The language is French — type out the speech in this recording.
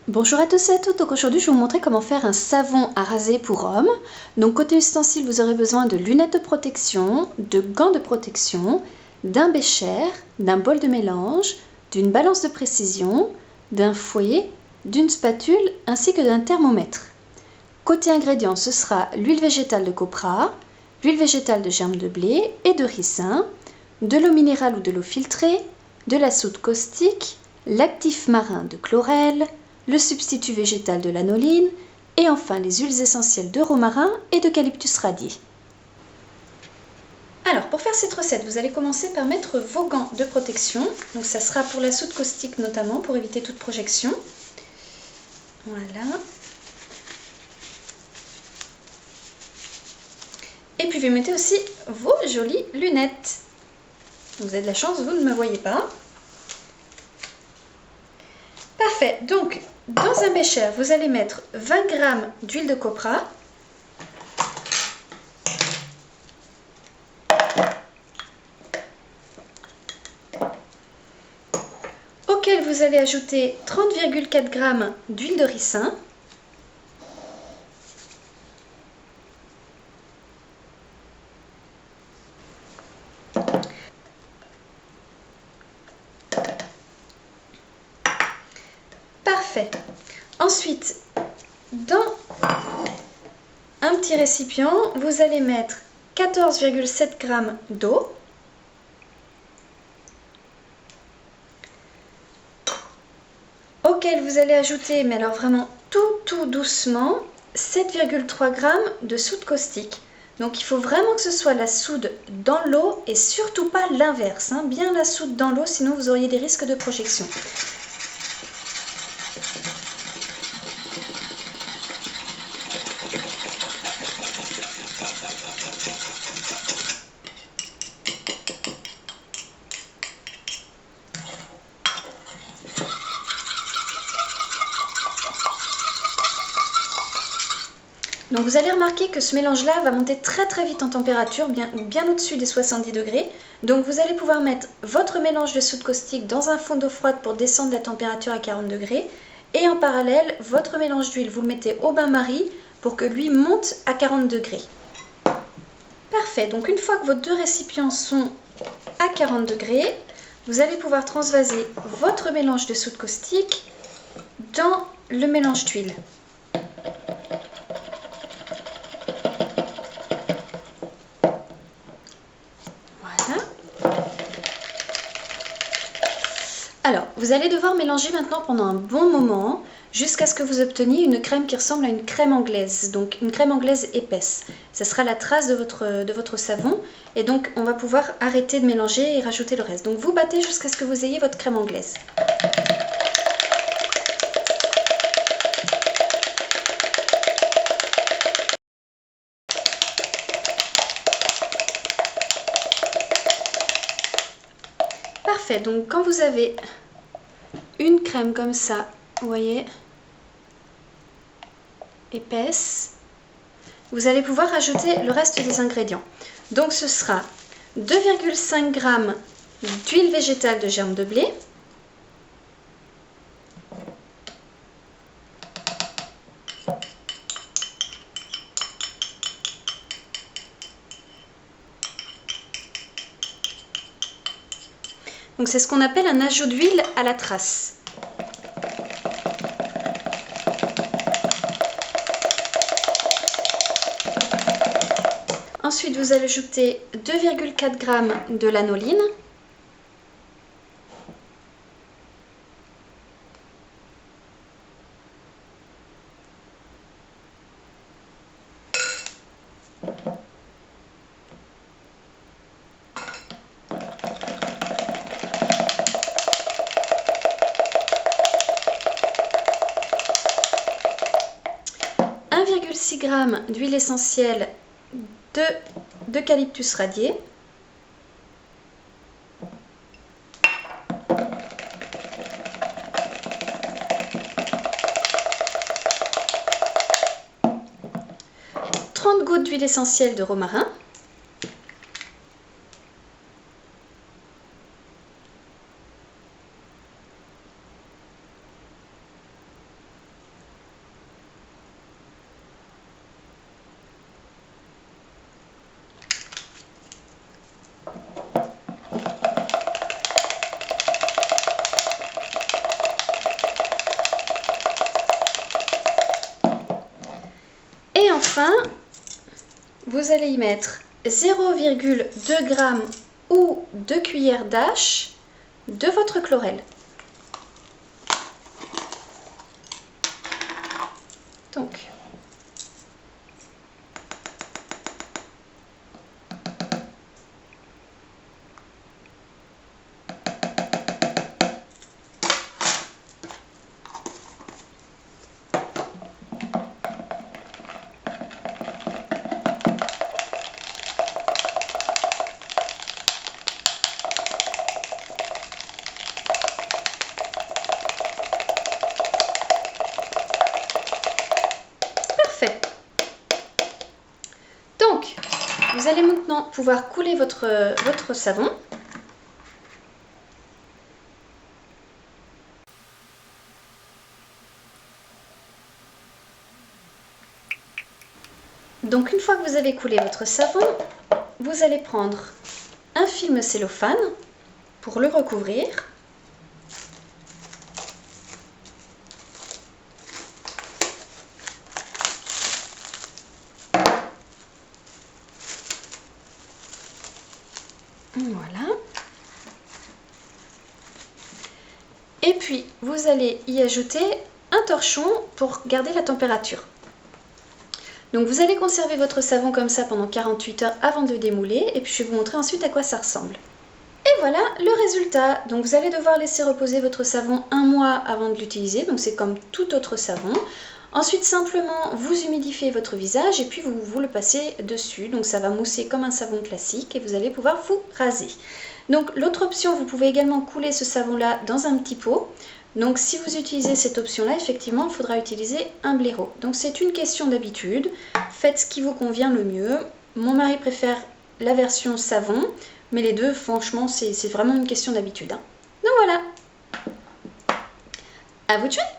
Bonjour à tous et à toutes, donc aujourd'hui je vais vous montrer comment faire un savon à raser pour homme. Donc côté ustensiles, vous aurez besoin de lunettes de protection, de gants de protection, d'un bécher, d'un bol de mélange, d'une balance de précision, d'un fouet, d'une spatule ainsi que d'un thermomètre. Côté ingrédients, ce sera l'huile végétale de copra, l'huile végétale de germe de blé et de ricin, de l'eau minérale ou de l'eau filtrée, de la soude caustique, l'actif marin de chlorelle, le substitut végétal de l'anoline et enfin les huiles essentielles de romarin et d'eucalyptus radié. Alors pour faire cette recette, vous allez commencer par mettre vos gants de protection. Donc ça sera pour la soude caustique notamment pour éviter toute projection. Voilà. Et puis vous mettez aussi vos jolies lunettes. Vous avez de la chance, vous ne me voyez pas. Parfait, donc dans un bécher, vous allez mettre 20 g d'huile de copra, auquel vous allez ajouter 30,4 g d'huile de ricin, parfait. Ensuite, dans un petit récipient, vous allez mettre 14,7 g d'eau, auquel vous allez ajouter, mais alors vraiment tout doucement, 7,3 g de soude caustique. Donc il faut vraiment que ce soit la soude dans l'eau et surtout pas l'inverse, hein. Bien la soude dans l'eau, sinon vous auriez des risques de projection. Donc vous allez remarquer que ce mélange-là va monter très vite en température, bien au-dessus des 70 degrés. Donc vous allez pouvoir mettre votre mélange de soude caustique dans un fond d'eau froide pour descendre la température à 40 degrés. Et en parallèle, votre mélange d'huile, vous le mettez au bain-marie pour que lui monte à 40 degrés. Parfait, donc une fois que vos deux récipients sont à 40 degrés, vous allez pouvoir transvaser votre mélange de soude caustique dans le mélange d'huile. Alors, vous allez devoir mélanger maintenant pendant un bon moment jusqu'à ce que vous obteniez une crème qui ressemble à une crème anglaise, donc une crème anglaise épaisse. Ce sera la trace de votre savon et donc on va pouvoir arrêter de mélanger et rajouter le reste. Donc vous battez jusqu'à ce que vous ayez votre crème anglaise. Parfait, donc quand vous avez une crème comme ça, vous voyez, épaisse, vous allez pouvoir ajouter le reste des ingrédients. Donc ce sera 2,5 g d'huile végétale de germe de blé, donc c'est ce qu'on appelle un ajout d'huile à la trace. Ensuite, vous allez ajouter 2,4 g de l'anoline. G d'huile essentielle d'eucalyptus radié, gouttes d'huile essentielle de romarin, enfin, vous allez y mettre 0,2 g ou 2 cuillères d'H de votre chlorelle. Donc, parfait. Donc, vous allez maintenant pouvoir couler votre savon. Donc, une fois que vous avez coulé votre savon, vous allez prendre un film cellophane pour le recouvrir. Voilà. Et puis, vous allez y ajouter un torchon pour garder la température. Donc, vous allez conserver votre savon comme ça pendant 48 heures avant de démouler. Et puis, je vais vous montrer ensuite à quoi ça ressemble. Et voilà le résultat. Donc, vous allez devoir laisser reposer votre savon 1 mois avant de l'utiliser. Donc, c'est comme tout autre savon. Ensuite, simplement, vous humidifiez votre visage et puis vous le passez dessus. Donc, ça va mousser comme un savon classique et vous allez pouvoir vous raser. Donc, l'autre option, vous pouvez également couler ce savon-là dans un petit pot. Donc, si vous utilisez cette option-là, effectivement, il faudra utiliser un blaireau. Donc, c'est une question d'habitude. Faites ce qui vous convient le mieux. Mon mari préfère la version savon, mais les deux, franchement, c'est vraiment une question d'habitude. Donc, voilà. À vous de jouer!